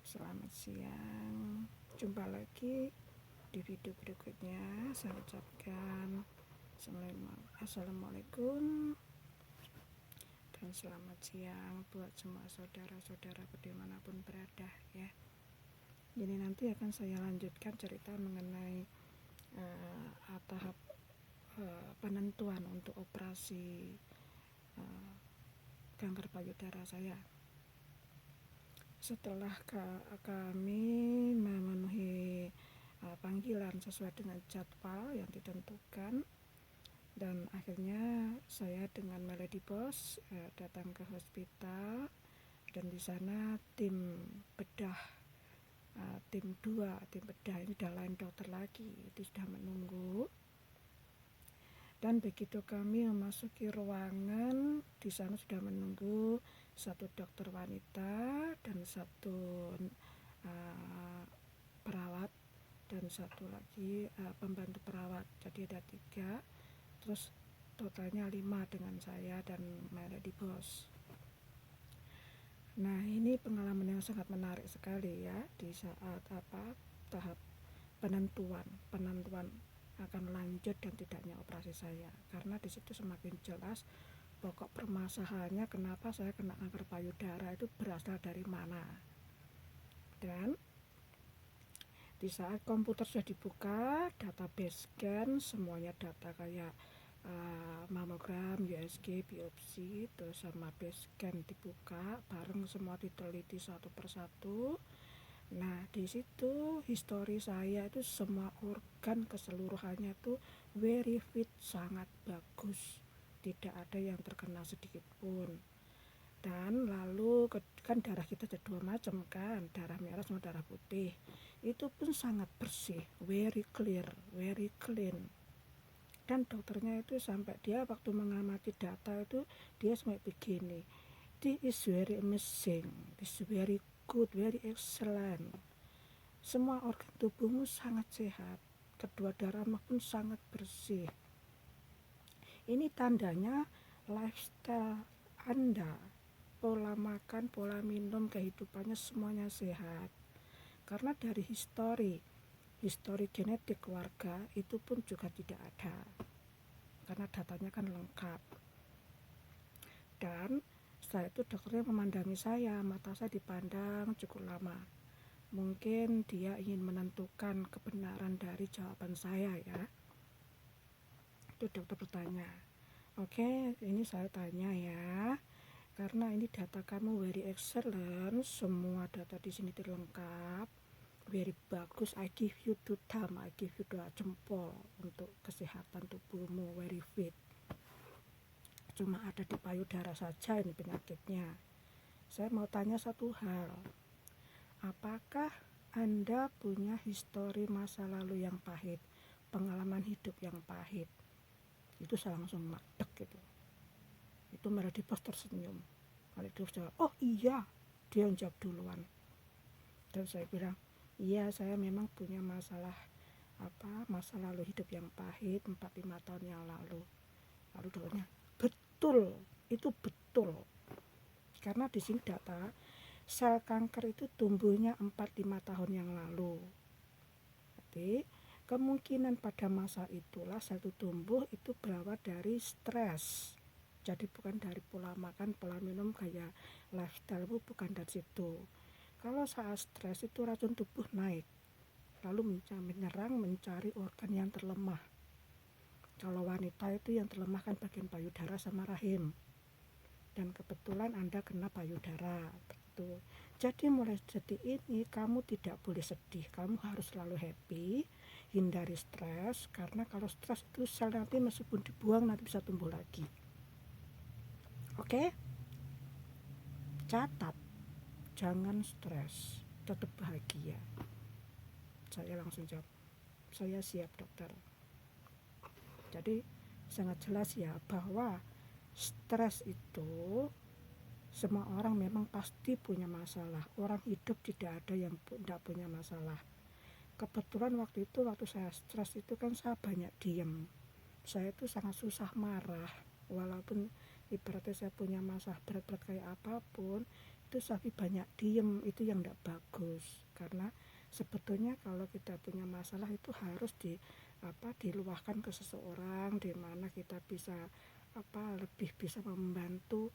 Selamat siang, jumpa lagi di video berikutnya. Saya ucapkan Assalamualaikum dan selamat siang buat semua saudara-saudara dimanapun berada ya. Jadi nanti akan saya lanjutkan cerita mengenai tahap penentuan untuk operasi kanker payudara saya. Setelah kami memenuhi panggilan sesuai dengan jadwal yang ditentukan, dan akhirnya saya dengan Melody Boss datang ke hospital, dan di sana tim bedah ini sudah lain dokter lagi, itu sudah menunggu. Dan begitu kami memasuki ruangan, di sana sudah menunggu satu dokter wanita dan satu perawat dan satu lagi pembantu perawat. Jadi ada 3, terus totalnya 5 dengan saya dan Melody Boss. Nah, ini pengalaman yang sangat menarik sekali ya di saat tahap penentuan akan lanjut dan tidaknya operasi saya, karena di situ semakin jelas pokok permasalahannya kenapa saya kena kanker payudara itu berasal dari mana. Dan di saat komputer sudah dibuka, database scan, semuanya data kayak mamogram, USG, biopsi, terus sama base scan dibuka bareng, semua diteliti satu persatu. Nah, di situ histori saya itu semua organ keseluruhannya itu very fit, sangat bagus, tidak ada yang terkena sedikit pun. Dan lalu kan darah kita ada 2 macam kan, darah merah sama darah putih, itu pun sangat bersih, very clear, very clean. Dan dokternya itu sampai dia waktu mengamati data itu dia sampai begini, this is very amazing, this is very good, very excellent. Semua organ tubuhmu sangat sehat, kedua darahmu pun sangat bersih. Ini tandanya lifestyle Anda, pola makan, pola minum, kehidupannya semuanya sehat. Karena dari histori genetik keluarga itu pun juga tidak ada, karena datanya kan lengkap. Dan setelah itu dokternya memandangi saya, mata saya dipandang cukup lama. Mungkin dia ingin menentukan kebenaran dari jawaban saya ya. Itu dokter bertanya, oke, ini saya tanya ya, karena ini data kamu very excellent, semua data di sini lengkap, very bagus, I give you 2 thumb, I give you 2 jempol untuk kesehatan tubuhmu, very fit. Cuma ada di payudara saja ini penyakitnya. Saya mau tanya satu hal, apakah Anda punya histori masa lalu yang pahit, pengalaman hidup yang pahit? Itu saya langsung madek gitu. Itu Melody Boss tersenyum. Melody Boss jawab, oh iya, dia yang jawab duluan. Dan saya bilang, iya, saya memang punya masa lalu hidup yang pahit 4-5 tahun yang lalu. Lalu dokternya, betul, itu betul. Karena di sini data sel kanker itu tumbuhnya 4-5 tahun yang lalu. Jadi kemungkinan pada masa itulah sel itu tumbuh itu berawal dari stres. Jadi bukan dari pola makan, pola minum, kayak lifestyle, bukan dari situ. Kalau saat stres itu racun tubuh naik, lalu menyerang, mencari organ yang terlemah. Kalau wanita itu yang terlemah kan bagian payudara sama rahim, dan kebetulan Anda kena payudara. Betul. Jadi mulai detik ini kamu tidak boleh sedih, kamu harus selalu happy, hindari stres, karena kalau stres itu sel nanti meskipun dibuang nanti bisa tumbuh lagi. Oke? catat, jangan stres, tetap bahagia. Saya langsung jawab, saya siap dokter. Jadi sangat jelas ya bahwa stres itu semua orang memang pasti punya masalah. Orang hidup tidak ada yang tidak punya masalah. Kebetulan waktu saya stres itu kan saya banyak diem. Saya itu sangat susah marah. Walaupun ibaratnya saya punya masalah berat-berat kayak apapun, itu saya banyak diem. Itu yang tidak bagus. Karena sebetulnya kalau kita punya masalah itu harus diluahkan ke seseorang, di mana kita bisa lebih bisa membantu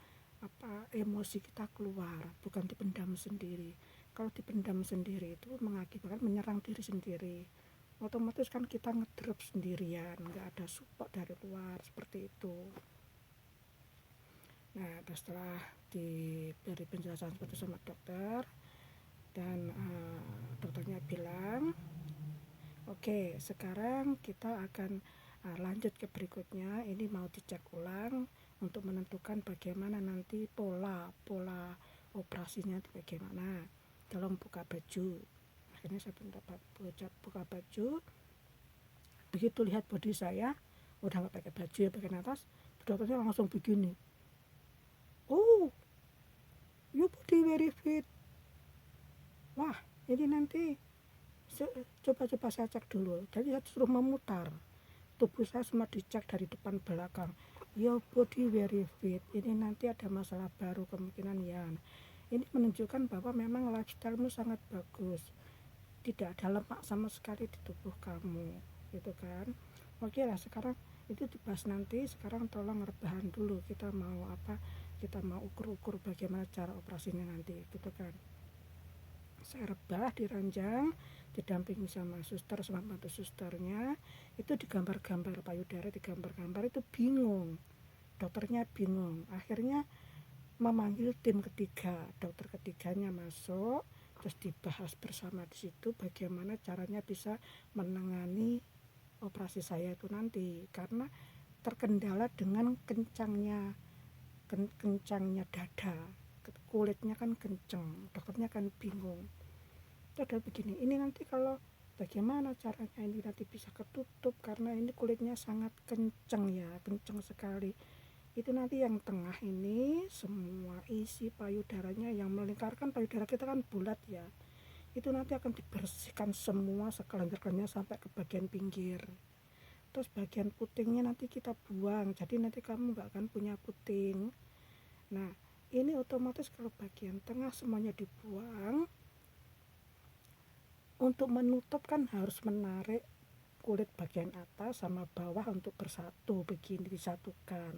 emosi kita keluar, bukan dipendam sendiri. Kalau dipendam sendiri itu mengakibatkan menyerang diri sendiri, otomatis kan kita ngedrop sendirian, nggak ada support dari luar, seperti itu. Nah, setelah diberi penjelasan seperti sama dokter, dan dokternya bilang, oke, sekarang kita akan lanjut ke berikutnya. Ini mau dicek ulang untuk menentukan bagaimana nanti pola operasinya bagaimana. Tolong buka baju. Akhirnya saya buka baju. Begitu lihat body saya, udah nggak pakai baju ya, bagian atas, dokternya langsung begini, oh, you body very fit. Wah, ini nanti coba saya cek dulu. Jadi saya suruh memutar tubuh saya, semua dicek dari depan belakang. Your body very fit. Ini nanti ada masalah baru kemungkinan ya. Ini menunjukkan bahwa memang lifestyle-mu sangat bagus. Tidak ada lemak sama sekali di tubuh kamu, gitu kan. Oke lah, sekarang itu dibahas nanti. Sekarang tolong rebahan dulu. Kita mau Kita mau ukur-ukur bagaimana cara operasinya nanti, gitu kan. Saya rebah di ranjang, didampingi sama suster, sama bantu susternya. Itu digambar-gambar payudara, digambar-gambar, itu bingung, dokternya bingung. Akhirnya memanggil tim ketiga, dokter ketiganya masuk, terus dibahas bersama di situ bagaimana caranya bisa menangani operasi saya itu nanti, karena terkendala dengan kencangnya dada, kulitnya kan kenceng, dokternya kan bingung. Itu ada begini, ini nanti kalau bagaimana caranya ini nanti bisa ketutup, karena ini kulitnya sangat kenceng ya, kenceng sekali. Itu nanti yang tengah ini semua isi payudaranya, yang melingkarkan payudara kita kan bulat ya, itu nanti akan dibersihkan semua sekelenjar-kelenjarnya sampai ke bagian pinggir. Terus bagian putingnya nanti kita buang, jadi nanti kamu nggak akan punya puting. Nah, ini otomatis kalau bagian tengah semuanya dibuang, untuk menutup kan harus menarik kulit bagian atas sama bawah untuk bersatu, begini disatukan.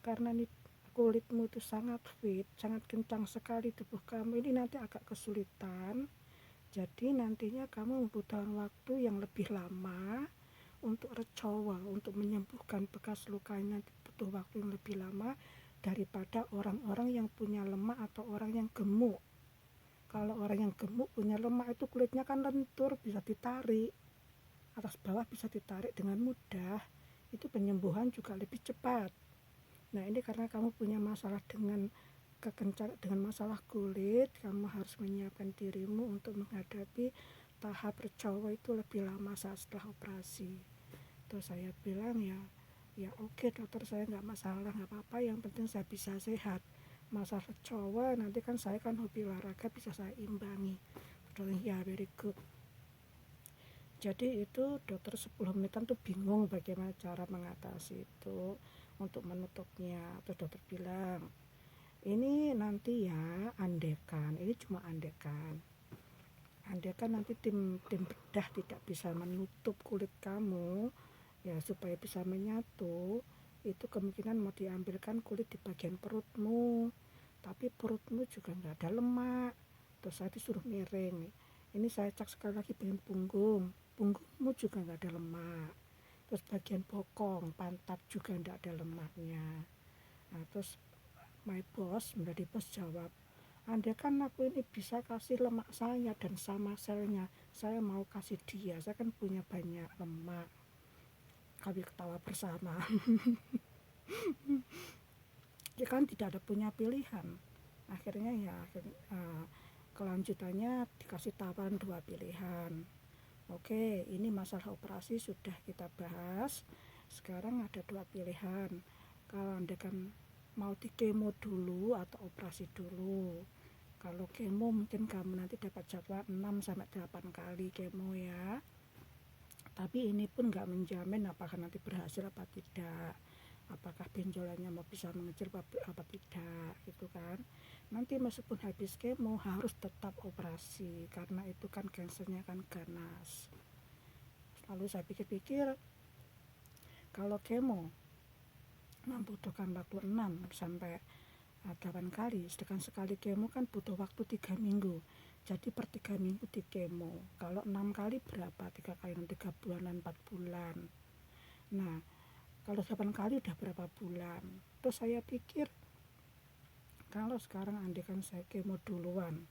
Karena ini kulitmu itu sangat fit, sangat kencang sekali tubuh kamu, ini nanti agak kesulitan. Jadi nantinya kamu membutuhkan waktu yang lebih lama untuk recover, untuk menyembuhkan bekas lukanya, butuh waktu yang lebih lama daripada orang-orang yang punya lemak atau orang yang gemuk. Kalau orang yang gemuk punya lemak itu kulitnya kan lentur, bisa ditarik atas bawah, bisa ditarik dengan mudah, itu penyembuhan juga lebih cepat. Nah, ini karena kamu punya masalah dengan masalah kulit, kamu harus menyiapkan dirimu untuk menghadapi tahap recover itu lebih lama saat setelah operasi. Terus saya bilang ya oke dokter, saya nggak masalah, nggak apa-apa, yang penting saya bisa sehat. Masalah recover nanti kan saya kan hobi olahraga, bisa saya imbangi. Dokter ya very good. Jadi itu dokter 10 menitan tuh bingung bagaimana cara mengatasi itu untuk menutupnya. Terus dokter bilang, ini nanti ya andekan, ini cuma andekan nanti tim bedah tidak bisa menutup kulit kamu ya, supaya bisa menyatu, itu kemungkinan mau diambilkan kulit di bagian perutmu, tapi perutmu juga nggak ada lemak. Terus saya disuruh miring, ini saya cek sekali lagi bagian punggungmu juga nggak ada lemak. Terus bagian bokong, pantat juga nggak ada lemaknya. Nah, terus my boss, menjadi bos, jawab, andai kan aku ini bisa kasih lemak saya dan sama selnya, saya mau kasih dia, saya kan punya banyak lemak. Kami ketawa bersama. Dia kan tidak ada punya pilihan, Akhirnya ya kelanjutannya dikasih tawaran 2 pilihan. Oke, ini masalah operasi sudah kita bahas. Sekarang ada 2 pilihan. Kalau Anda kan mau di kemo dulu atau operasi dulu. Kalau kemo mungkin kamu nanti dapat jadwal 6-8 kali kemo ya. Tapi ini pun nggak menjamin apakah nanti berhasil apa tidak. Apakah benjolannya mau bisa mengecil apa tidak, gitu kan. Nanti meskipun habis kemo harus tetap operasi karena itu kan kansernya kan ganas. Lalu saya pikir-pikir, kalau kemo membutuhkan waktu 6-8 kali, sedangkan sekali kemo kan butuh waktu 3 minggu. Jadi per 3 minggu di kemo. Kalau 6 kali berapa? 3 kali 3 bulan, 4 bulan. Nah, kalau 8 kali udah berapa bulan? Terus saya pikir, kalau sekarang andaikan saya kemo duluan,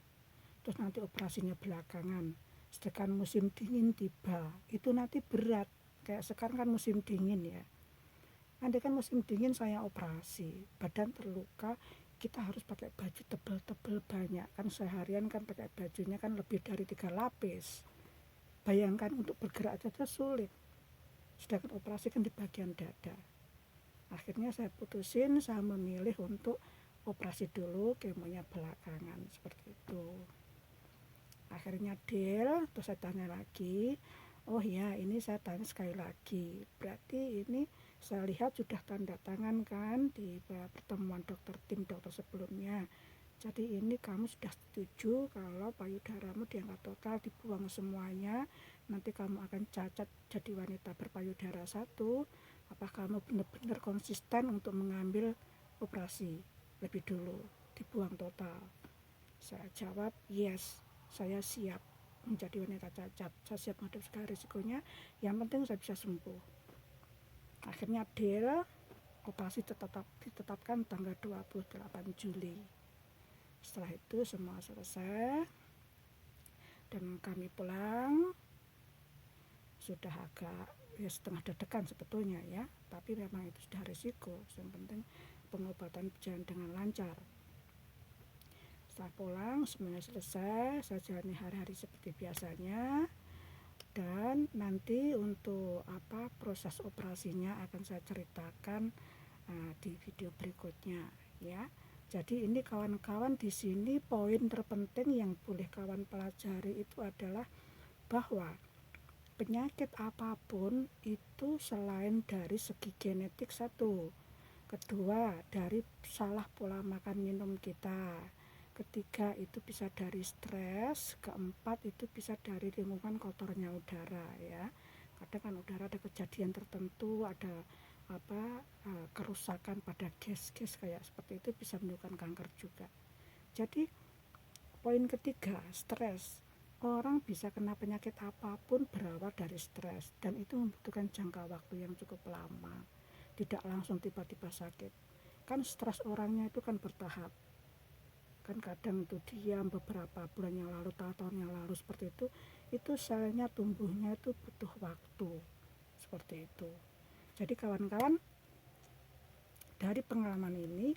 terus nanti operasinya belakangan, sedangkan musim dingin tiba, itu nanti berat. Kayak sekarang kan musim dingin ya. Andaikan musim dingin saya operasi, badan terluka, kita harus pakai baju tebal-tebal banyak. Kan seharian kan pakai bajunya kan lebih dari 3 lapis. Bayangkan untuk bergerak saja sulit. Sedangkan operasi kan di bagian dada. Akhirnya saya putusin, saya memilih untuk operasi dulu, kemonya belakangan, seperti itu. Akhirnya deal, terus saya tanya lagi, oh ya ini saya tanya sekali lagi, berarti ini saya lihat sudah tanda tangan kan di pertemuan tim dokter sebelumnya. Jadi ini kamu sudah setuju kalau payudaramu diangkat total, dibuang semuanya, nanti kamu akan cacat jadi wanita berpayudara 1. Apa kamu benar-benar konsisten untuk mengambil operasi lebih dulu, dibuang total? Saya jawab yes, saya siap menjadi wanita cacat, saya siap menghadapi segala risikonya, yang penting saya bisa sembuh. Akhirnya deal, operasi ditetapkan tanggal 28 Juli. Setelah itu semua selesai dan kami pulang. Sudah agak ya setengah deg-degan sebetulnya ya, tapi memang itu sudah risiko. Yang penting pengobatan berjalan dengan lancar. Setelah pulang semuanya selesai, saya jalani hari-hari seperti biasanya. Dan nanti untuk proses operasinya akan saya ceritakan di video berikutnya ya. Jadi ini kawan-kawan, di sini poin terpenting yang boleh kawan pelajari itu adalah bahwa penyakit apapun itu selain dari segi genetik satu, kedua dari salah pola makan minum kita, ketiga itu bisa dari stres, keempat itu bisa dari lingkungan kotornya udara ya. Kadang kan udara ada kejadian tertentu, ada kerusakan pada gas-gas kayak seperti itu bisa menimbulkan kanker juga. Jadi poin ketiga, stres. Orang bisa kena penyakit apapun berawal dari stres, dan itu membutuhkan jangka waktu yang cukup lama, tidak langsung tiba-tiba sakit. Kan stres orangnya itu kan bertahap, kan kadang itu diam beberapa bulan yang lalu, tahun yang lalu seperti itu selnya tumbuhnya itu butuh waktu seperti itu. Jadi kawan-kawan, dari pengalaman ini,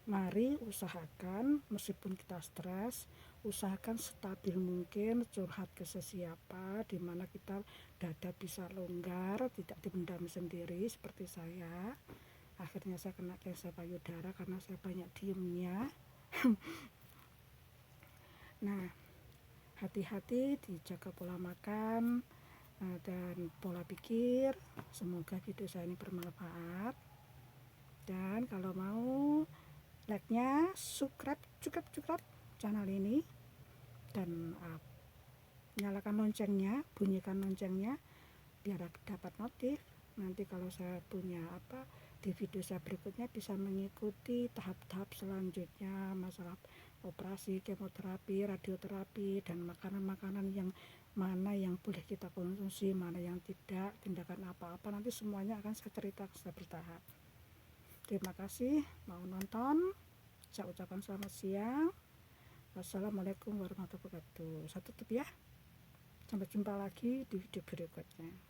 mari usahakan meskipun kita stres, usahakan stabil mungkin, curhat ke sesiapa, dimana kita dada bisa longgar, tidak dipendam sendiri seperti saya. Akhirnya saya kena kanker payudara karena saya banyak diemnya. Nah, hati-hati, dijaga pola makan dan pola pikir. Semoga video saya ini bermanfaat. Dan kalau mau, like-nya, subscribe channel ini, dan nyalakan loncengnya, bunyikan loncengnya biar dapat notif. Nanti kalau saya punya di video saya berikutnya bisa mengikuti tahap-tahap selanjutnya, masalah operasi, kemoterapi, radioterapi, dan makanan-makanan yang mana yang boleh kita konsumsi, mana yang tidak, tindakan apa-apa, nanti semuanya akan saya ceritakan secara bertahap. Terima kasih mau nonton. Saya ucapkan selamat siang. Wassalamualaikum warahmatullahi wabarakatuh. Saya tutup ya. Sampai jumpa lagi di video berikutnya.